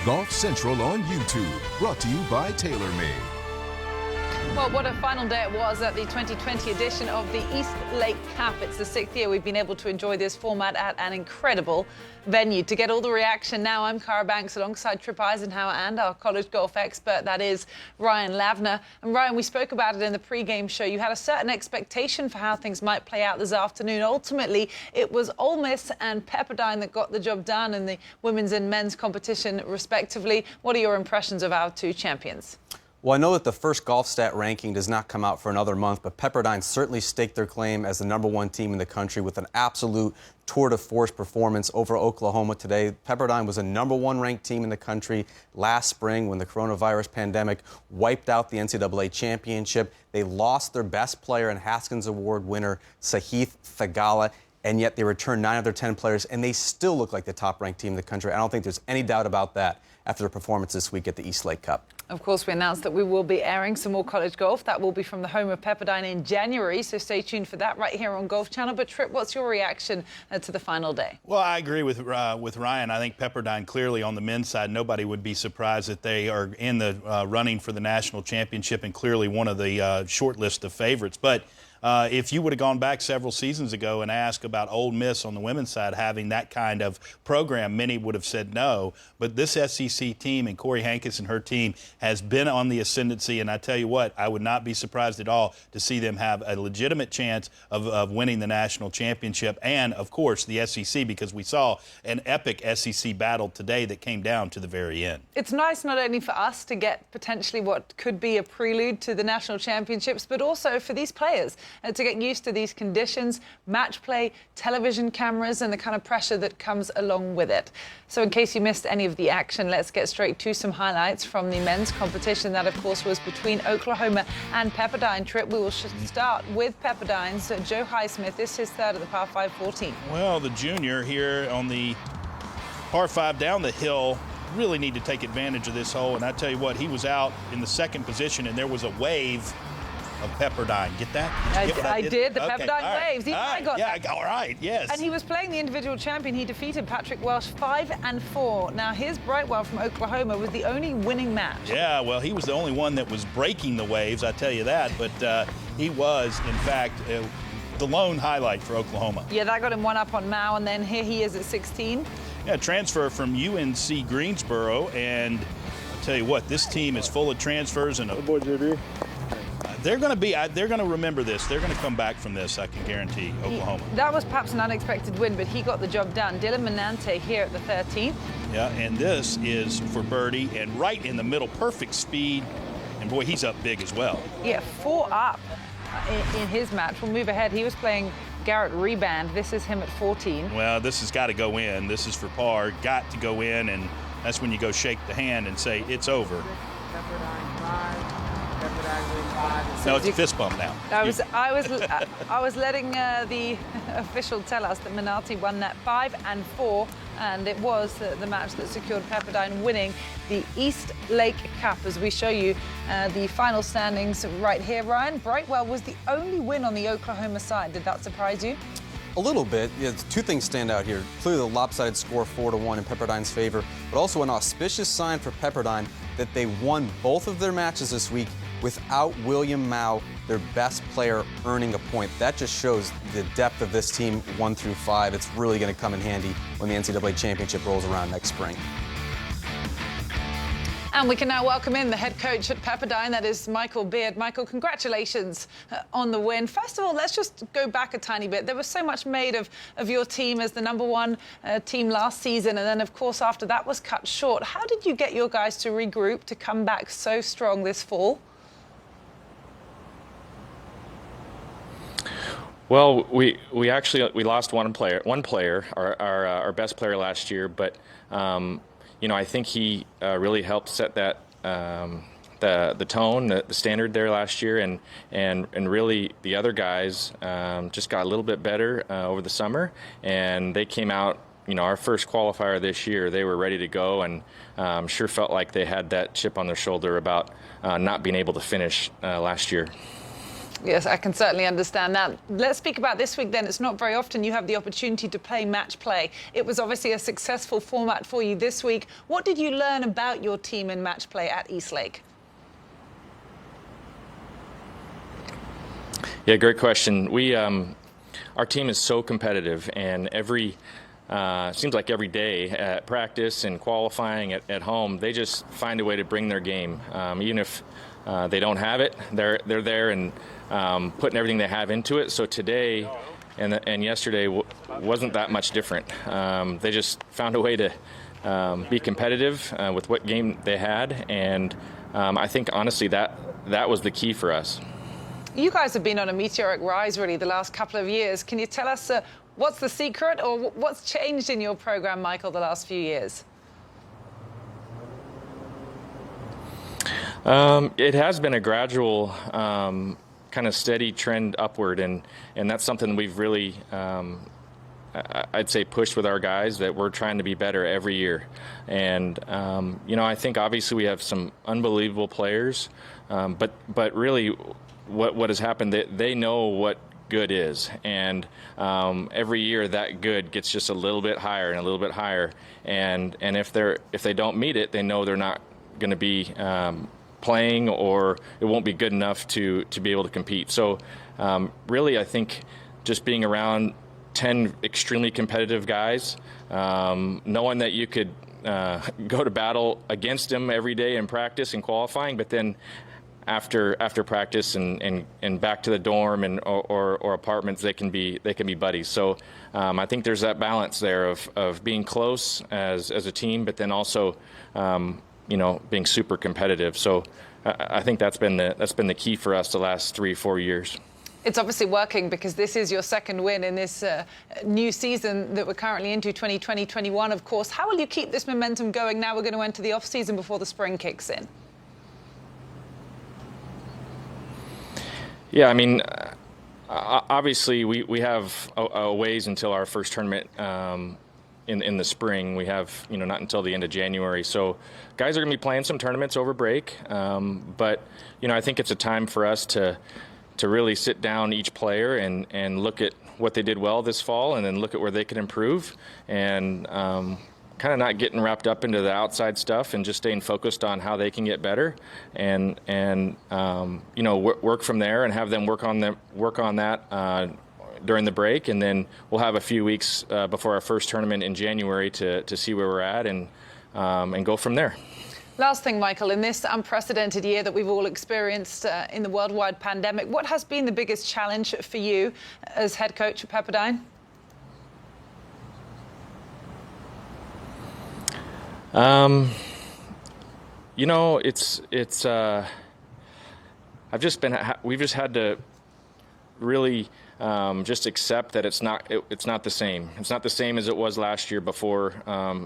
Golf Central on YouTube, brought to you by TaylorMade. Well, what a final day it was at the 2020 edition of the East Lake Cup. It's the 6th year we've been able to enjoy this format at an incredible venue. To get all the reaction now, I'm Cara Banks alongside Trip Eisenhower and our college golf expert, that is Ryan Lavner. And Ryan, we spoke about it in the pre-game show. You had a certain expectation for how things might play out this afternoon. Ultimately, it was Ole Miss and Pepperdine that got the job done in the women's and men's competition, respectively. What are your impressions of our two champions? Well, I know that the first golf stat ranking does not come out for another month, but Pepperdine certainly staked their claim as the #1 team in the country with an absolute tour de force performance over Oklahoma today. Pepperdine was a #1 ranked team in the country last spring when the coronavirus pandemic wiped out the NCAA championship. They lost their best player and Haskins Award winner, Sahith Thagala, and yet they returned 9 of their 10 players, and they still look like the top-ranked team in the country. I don't think there's any doubt about that after their performance this week at the East Lake Cup. Of course, we announced that we will be airing some more college golf. That will be from the home of Pepperdine in January, so stay tuned for that right here on Golf Channel. But Trip, what's your reaction to the final day? Well, I agree with Ryan. I think Pepperdine clearly on the men's side, nobody would be surprised that they are in the running for the national championship and clearly one of the short list of favorites. But if you would have gone back several seasons ago and asked about Ole Miss on the women's side having that kind of program, many would have said no. But this SEC team and Corey Hankins and her team has been on the ascendancy, and I tell you what, I would not be surprised at all to see them have a legitimate chance of winning the national championship and, of course, the SEC, because we saw an epic SEC battle today that came down to the very end. It's nice not only for us to get potentially what could be a prelude to the national championships, but also for these players to get used to these conditions, match play, television cameras, and the kind of pressure that comes along with it. So in case you missed any of the action, let's get straight to some highlights from the men's competition. That, of course, was between Oklahoma and Pepperdine. Trip, we will start with Pepperdine's Joe Highsmith. This is his third at the par 5 14. Well, the junior here on the par 5 down the hill really need to take advantage of this hole. And I tell you what, he was out in the second position, and there was a wave of Pepperdine. Get that? I did. The okay. Pepperdine waves. I got that. All right, yes. And he was playing the individual champion. He defeated Patrick Welsh 5-4. Now, his Brightwell from Oklahoma was the only winning match. Yeah, well, he was the only one that was breaking the waves, I tell you that. But he was, in fact, the lone highlight for Oklahoma. Yeah, that got him one up on Mao, and then here he is at 16. Yeah, transfer from UNC Greensboro, and I'll tell you what, this team is full of transfers. And boy, JB. They're going to remember this. They're going to come back from this, I can guarantee, Oklahoma. That was perhaps an unexpected win, but he got the job done. Dylan Menante here at the 13th. Yeah, and this is for birdie, and right in the middle, perfect speed. And boy, he's up big as well. Yeah, 4 up in his match. We'll move ahead. He was playing Garrett Reband. This is him at 14. Well, this has got to go in. This is for par. Got to go in, and that's when you go shake the hand and say, it's over. No, it's a fist bump now. I was letting the official tell us that Menate won that 5-4, and it was the match that secured Pepperdine winning the East Lake Cup. As we show you the final standings right here, Ryan, Brightwell was the only win on the Oklahoma side. Did that surprise you? A little bit. Yeah, two things stand out here. Clearly the lopsided score 4-1 in Pepperdine's favor, but also an auspicious sign for Pepperdine that they won both of their matches this week without William Mao, their best player, earning a point. That just shows the depth of this team 1 through 5. It's really going to come in handy when the NCAA championship rolls around next spring. And we can now welcome in the head coach at Pepperdine, that is Michael Beard. Michael, congratulations on the win. First of all, let's just go back a tiny bit. There was so much made of your team as the #1 team last season, and then, of course, after that was cut short. How did you get your guys to regroup to come back so strong this fall? Well, we lost one player, our best player last year, but I think he really helped set that the tone, the standard there last year, and really the other guys just got a little bit better over the summer, and they came out. Our first qualifier this year, they were ready to go, and sure felt like they had that chip on their shoulder about not being able to finish last year. Yes, I can certainly understand that. Let's speak about this week then. It's not very often you have the opportunity to play match play. It was obviously a successful format for you this week. What did you learn about your team in match play at Eastlake? Yeah, great question. Our team is so competitive, and seems like every day at practice and qualifying at home, they just find a way to bring their game. Even if they don't have it, they're there and putting everything they have into it. So today and yesterday wasn't that much different. They just found a way to be competitive with what game they had, and I think honestly that was the key for us. You guys have been on a meteoric rise really the last couple of years. Can you tell us what's the secret, or what's changed in your program, Michael, the last few years? It has been a gradual kind of steady trend upward, and that's something we've really, I'd say, pushed with our guys, that we're trying to be better every year. And, I think obviously we have some unbelievable players, but really what has happened, they know what good is, and every year that good gets just a little bit higher and a little bit higher, and if they don't meet it, they know they're not going to be playing, or it won't be good enough to be able to compete. So really I think just being around 10 extremely competitive guys, knowing that you could go to battle against them every day in practice and qualifying, but then after practice and back to the dorm or apartments, they can be buddies. So I think there's that balance there of being close as a team, but then also being super competitive. So I think that's been the key for us the last 3-4 years. It's obviously working, because this is your second win in this new season that we're currently into, 2020-21, of course. How will you keep this momentum going now we're going to enter the off-season before the spring kicks in? Yeah, I mean, obviously we have a ways until our first tournament in the spring. We have, not until the end of January. So guys are going to be playing some tournaments over break. But, I think it's a time for us to really sit down each player and look at what they did well this fall, and then look at where they can improve, and kind of not getting wrapped up into the outside stuff, and just staying focused on how they can get better, and work from there, and have them work on that during the break, and then we'll have a few weeks before our first tournament in January to see where we're at, and go from there. Last thing, Michael, in this unprecedented year that we've all experienced in the worldwide pandemic, what has been the biggest challenge for you as head coach at Pepperdine? We've just had to really just accept that it's not the same. It's not the same as it was last year before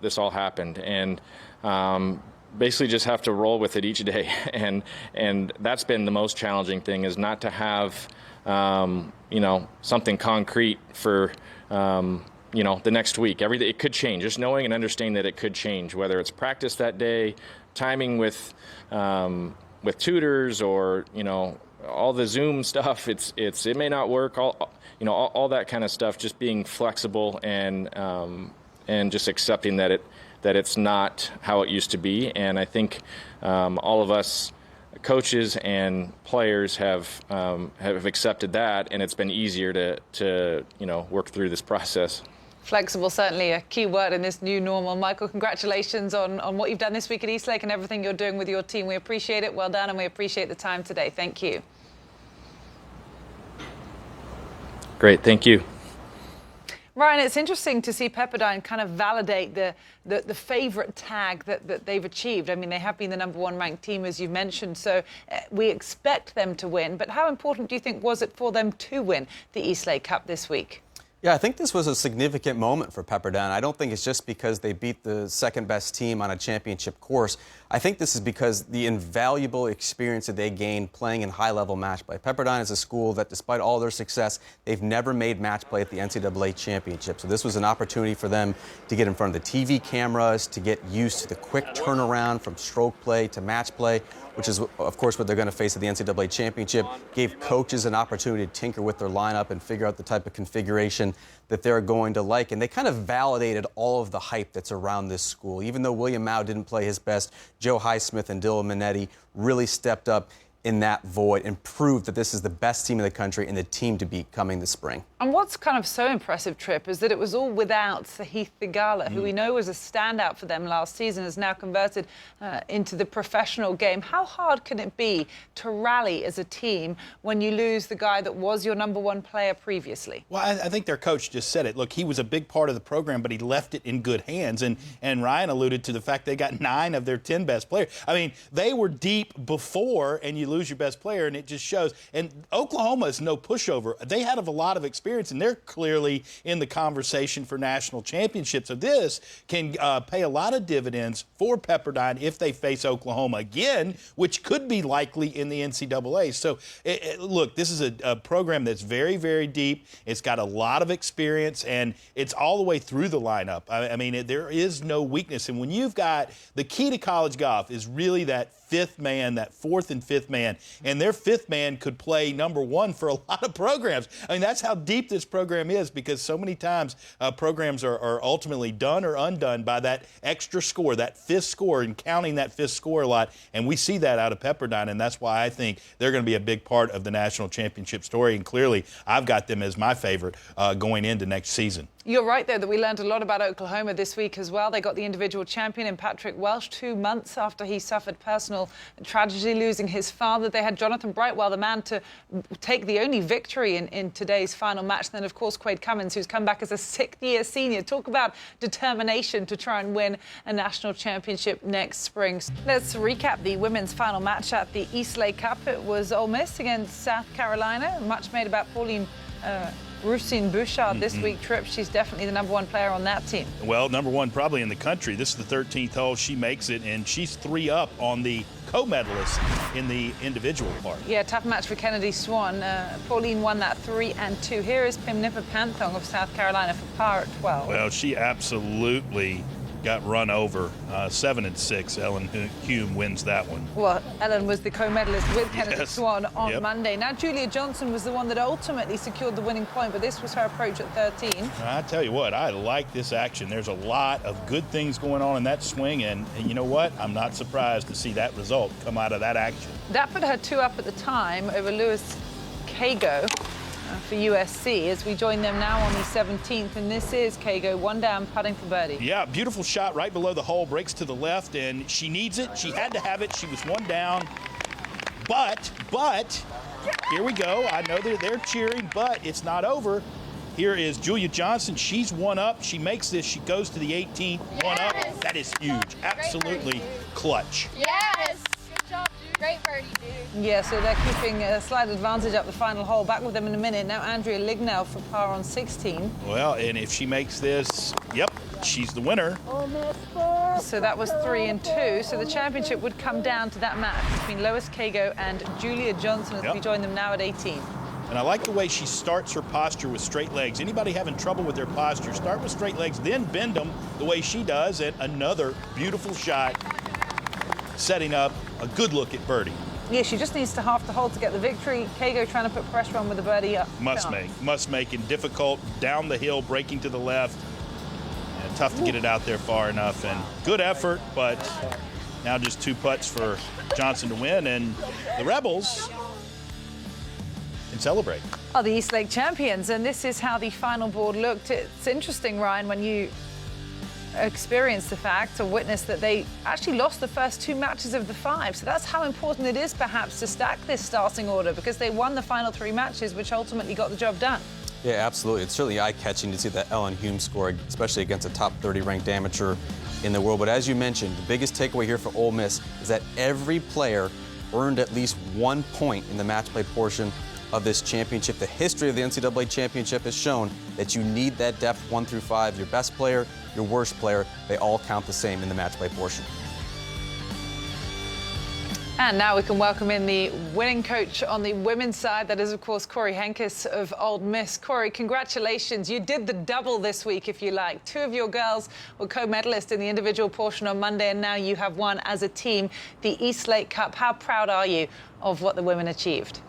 this all happened, and basically just have to roll with it each day. And that's been the most challenging thing, is not to have something concrete for the next week. Everything, it could change. Just knowing and understanding that it could change, whether it's practice that day, timing with tutors, or all the Zoom stuff. It may not work. All that kind of stuff. Just being flexible and just accepting that it's not how it used to be. And I think all of us, coaches and players, have accepted that, and it's been easier to work through this process. Flexible, certainly a key word in this new normal. Michael, congratulations on what you've done this week at Eastlake and everything you're doing with your team. We appreciate it. Well done, and we appreciate the time today. Thank you. Great, thank you. Ryan, it's interesting to see Pepperdine kind of validate the favourite tag that they've achieved. I mean, they have been the #1 ranked team, as you mentioned, so we expect them to win. But how important do you think was it for them to win the Eastlake Cup this week? Yeah, I think this was a significant moment for Pepperdine. I don't think it's just because they beat the second-best team on a championship course. I think this is because the invaluable experience that they gained playing in high-level match play. Pepperdine is a school that, despite all their success, they've never made match play at the NCAA championship. So this was an opportunity for them to get in front of the TV cameras, to get used to the quick turnaround from stroke play to match play, which is, of course, what they're going to face at the NCAA championship. Gave coaches an opportunity to tinker with their lineup and figure out the type of configuration that they're going to like. And they kind of validated all of the hype that's around this school. Even though William Mao didn't play his best, Joe Highsmith and Dylan Minetti really stepped up in that void and proved that this is the best team in the country and the team to beat coming this spring. And what's kind of so impressive, Trip, is that it was all without Sahith Thigala, who we know was a standout for them last season, has now converted into the professional game. How hard can it be to rally as a team when you lose the guy that was your #1 player previously? Well, I think their coach just said it. Look, he was a big part of the program, but he left it in good hands. And Ryan alluded to the fact they got 9 of their 10 best players. I mean, they were deep before, and you lose your best player, and it just shows. And Oklahoma is no pushover. They had a lot of experience, and they're clearly in the conversation for national championships. So this can pay a lot of dividends for Pepperdine if they face Oklahoma again, which could be likely in the NCAA. So, look, this is a program that's very, very deep. It's got a lot of experience, and it's all the way through the lineup. I mean, there is no weakness. And when you've got the key to college golf is really that fifth man, that fourth and fifth man, and their fifth man could play #1 for a lot of programs. I mean, that's how deep this program is, because so many times programs are ultimately done or undone by that extra score, that fifth score, and counting that fifth score a lot. And we see that out of Pepperdine, and that's why I think they're going to be a big part of the national championship story. And clearly, I've got them as my favorite going into next season. You're right, though, that we learned a lot about Oklahoma this week as well. They got the individual champion in Patrick Welsh 2 months after he suffered personal tragedy, losing his father. They had Jonathan Brightwell, the man to take the only victory in today's final match. And then, of course, Quade Cummins, who's come back as a 6th-year senior. Talk about determination to try and win a national championship next spring. Let's recap the women's final match at the Eastlake Cup. It was Ole Miss against South Carolina. Much made about Pauline Rusine Bouchard this week. Trip, she's definitely the #1 player on that team. Well, #1 probably in the country. This is the 13th hole. She makes it, and she's 3 up on the co-medalist in the individual part. Yeah, tough match for Kennedy Swan. Pauline won that 3 and 2. Here is Pimnipa Panthong of South Carolina for par at 12. Well, she absolutely got run over. 7 and 6. Ellen Hume wins that one. Well, Ellen was the co-medalist with Kennedy Yes. Swan on Yep. Monday. Now, Julia Johnson was the one that ultimately secured the winning point, but this was her approach at 13. I tell you what, I like this action. There's a lot of good things going on in that swing, and you know what? I'm not surprised to see that result come out of that action. That put her 2 up at the time over Lewis Kago for USC, as we join them now on the 17th, and this is Kago, 1 down, putting for birdie. Yeah, beautiful shot right below the hole, breaks to the left, and she needs it. She had to have it. She was 1 down. But, here we go. I know they're cheering, but it's not over. Here is Julia Johnson. She's 1 up. She makes this. She goes to the 18th, 1 up. That is huge. Absolutely clutch. Yes! Good job, dude. Great birdie, dude. Yeah, so they're keeping a slight advantage up the final hole. Back with them in a minute. Now Andrea Lignell for par on 16. Well, and if she makes this, yep, she's the winner. So that was 3 and 2. So the championship would come down to that match between Lois Kago and Julia Johnson as we join them now at 18. And I like the way she starts her posture with straight legs. Anybody having trouble with their posture, start with straight legs, then bend them the way she does. And another beautiful shot, setting up a good look at birdie. Yeah, she just needs to half the hole to get the victory. Kago trying to put pressure on with the birdie up. Must make, and difficult, down the hill, breaking to the left. And tough to get it out there far enough, and good effort, but now just 2 putts for Johnson to win, and the Rebels can celebrate. Are the Eastlake champions, and this is how the final board looked. It's interesting, Ryan, when you experience the fact or witness that they actually lost the first 2 matches of the 5. So that's how important it is, perhaps, to stack this starting order, because they won the final 3 matches, which ultimately got the job done. Yeah, absolutely. It's certainly eye-catching to see that Ellen Hume score, especially against a top 30 ranked amateur in the world. But as you mentioned, the biggest takeaway here for Ole Miss is that every player earned at least 1 point in the match play portion of this championship. The history of the NCAA championship has shown that you need that depth 1 through 5. Your best player, your worst player, they all count the same in the match play portion. And now we can welcome in the winning coach on the women's side. That is, of course, Corey Henkes of Ole Miss. Corey, congratulations. You did the double this week, if you like. 2 of your girls were co-medalists in the individual portion on Monday, and now you have won as a team the East Lake Cup. How proud are you of what the women achieved?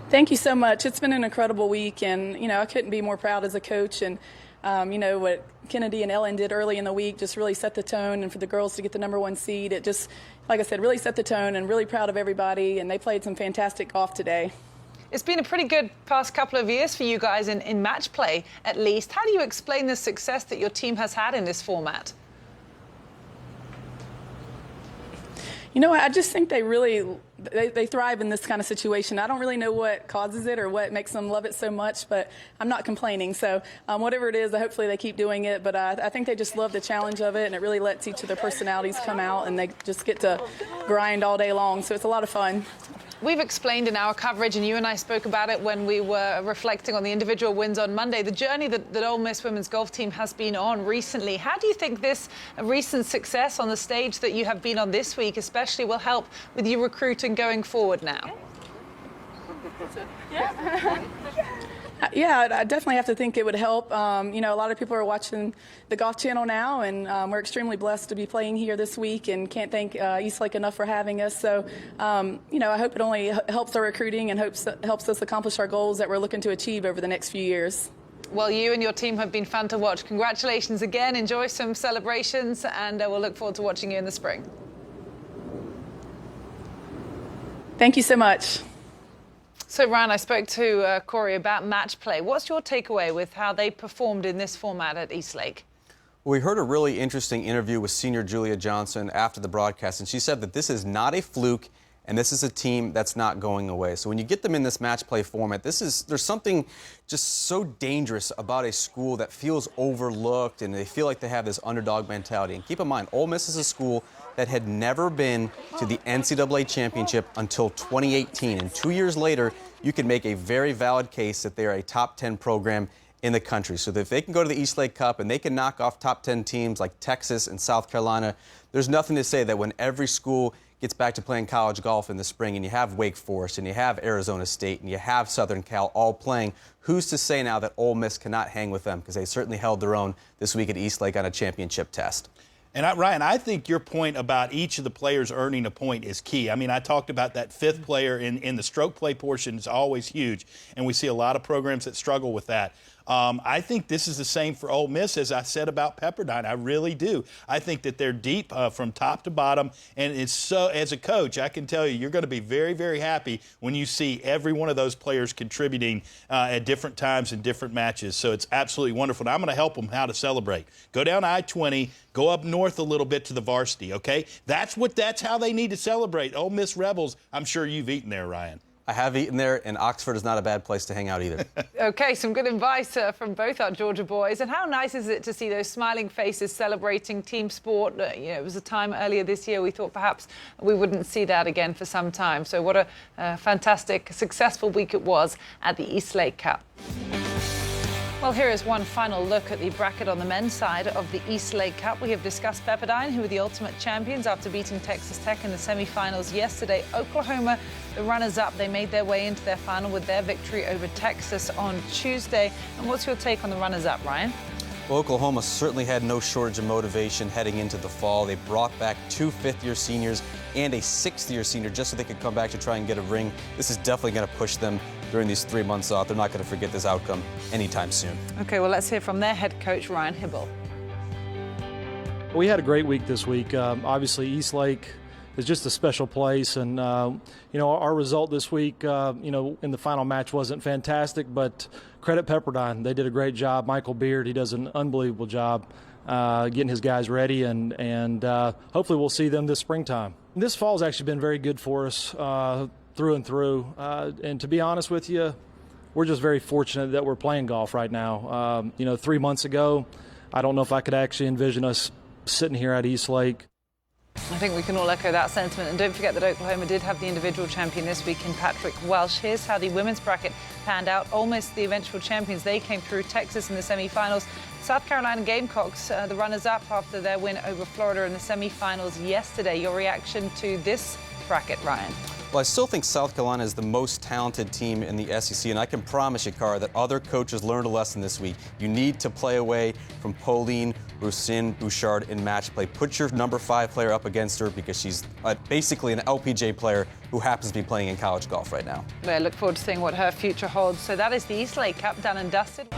Thank you so much. It's been an incredible week, and, I couldn't be more proud as a coach. And, what Kennedy and Ellen did early in the week just really set the tone, and for the girls to get the #1 seed, it just, like I said, really set the tone, and really proud of everybody, and they played some fantastic golf today. It's been a pretty good past couple of years for you guys in match play, at least. How do you explain the success that your team has had in this format? I just think they thrive in this kind of situation. I don't really know what causes it or what makes them love it so much, but I'm not complaining. So whatever it is, hopefully they keep doing it. But I think they just love the challenge of it, and it really lets each of their personalities come out, and they just get to grind all day long. So it's a lot of fun. We've explained in our coverage, and you and I spoke about it when we were reflecting on the individual wins on Monday, the journey that Ole Miss women's golf team has been on recently. How do you think this recent success on the stage that you have been on this week especially will help with you recruiting going forward now? Yeah, I definitely have to think it would help. A lot of people are watching the Golf Channel now, and we're extremely blessed to be playing here this week, and can't thank Eastlake enough for having us. So, I hope it only helps our recruiting and helps us accomplish our goals that we're looking to achieve over the next few years. Well, you and your team have been fun to watch. Congratulations again. Enjoy some celebrations, and we'll look forward to watching you in the spring. Thank you so much. So, Ryan, I spoke to Corey about match play. What's your takeaway with how they performed in this format at Eastlake? Well, we heard a really interesting interview with senior Julia Johnson after the broadcast, and she said that this is not a fluke, and this is a team that's not going away. So when you get them in this match play format, there's something just so dangerous about a school that feels overlooked, and they feel like they have this underdog mentality. And keep in mind, Ole Miss is a school that had never been to the NCAA championship until 2018. And 2 years later, you can make a very valid case that they are a top 10 program in the country. So that if they can go to the Eastlake Cup and they can knock off top 10 teams like Texas and South Carolina, there's nothing to say that when every school gets back to playing college golf in the spring, and you have Wake Forest and you have Arizona State and you have Southern Cal all playing, who's to say now that Ole Miss cannot hang with them? Because they certainly held their own this week at Eastlake on a championship test. And Ryan, I think your point about each of the players earning a point is key. I mean, I talked about that 5th player in the stroke play portion is always huge, and we see a lot of programs that struggle with that. I think this is the same for Ole Miss, as I said about Pepperdine. I really do. I think that they're deep from top to bottom, and it's so. As a coach, I can tell you, you're going to be very, very happy when you see every one of those players contributing at different times in different matches. So it's absolutely wonderful. And I'm going to help them how to celebrate. Go down I-20, go up north a little bit to the varsity. Okay, that's how they need to celebrate. Ole Miss Rebels. I'm sure you've eaten there, Ryan. I have eaten there, and Oxford is not a bad place to hang out either. Okay, some good advice from both our Georgia boys. And how nice is it to see those smiling faces celebrating team sport? It was a time earlier this year we thought perhaps we wouldn't see that again for some time. So what a fantastic, successful week it was at the Eastlake Cup. Well, here is one final look at the bracket on the men's side of the Eastlake Cup. We have discussed Pepperdine, who were the ultimate champions after beating Texas Tech in the semifinals yesterday. Oklahoma, the runners-up, they made their way into their final with their victory over Texas on Tuesday. And what's your take on the runners-up, Ryan? Well, Oklahoma certainly had no shortage of motivation heading into the fall. They brought back 2 fifth-year seniors and a 6th-year senior just so they could come back to try and get a ring. This is definitely going to push them during these 3 months off. They're not going to forget this outcome anytime soon. Okay, well, let's hear from their head coach, Ryan Hibble. We had a great week this week. Obviously, Eastlake is just a special place, and our result this week, in the final match wasn't fantastic, but credit Pepperdine. They did a great job. Michael Beard, he does an unbelievable job getting his guys ready, and hopefully we'll see them this springtime. This fall's actually been very good for us through and through, and to be honest with you, we're just very fortunate that we're playing golf right now. 3 months ago, I don't know if I could actually envision us sitting here at Eastlake. I think we can all echo that sentiment. And don't forget that Oklahoma did have the individual champion this week in Patrick Welsh. Here's how the women's bracket panned out. Ole Miss, the eventual champions, they came through. Texas in the semifinals. South Carolina Gamecocks, the runners-up after their win over Florida in the semifinals yesterday. Your reaction to this bracket, Ryan? Well, I still think South Carolina is the most talented team in the SEC, and I can promise you, Cara, that other coaches learned a lesson this week. You need to play away from Pauline Bouchard in match play. Put your number 5 player up against her because she's basically an LPGA player who happens to be playing in college golf right now. I look forward to seeing what her future holds. So that is the East Lake Cup done and dusted.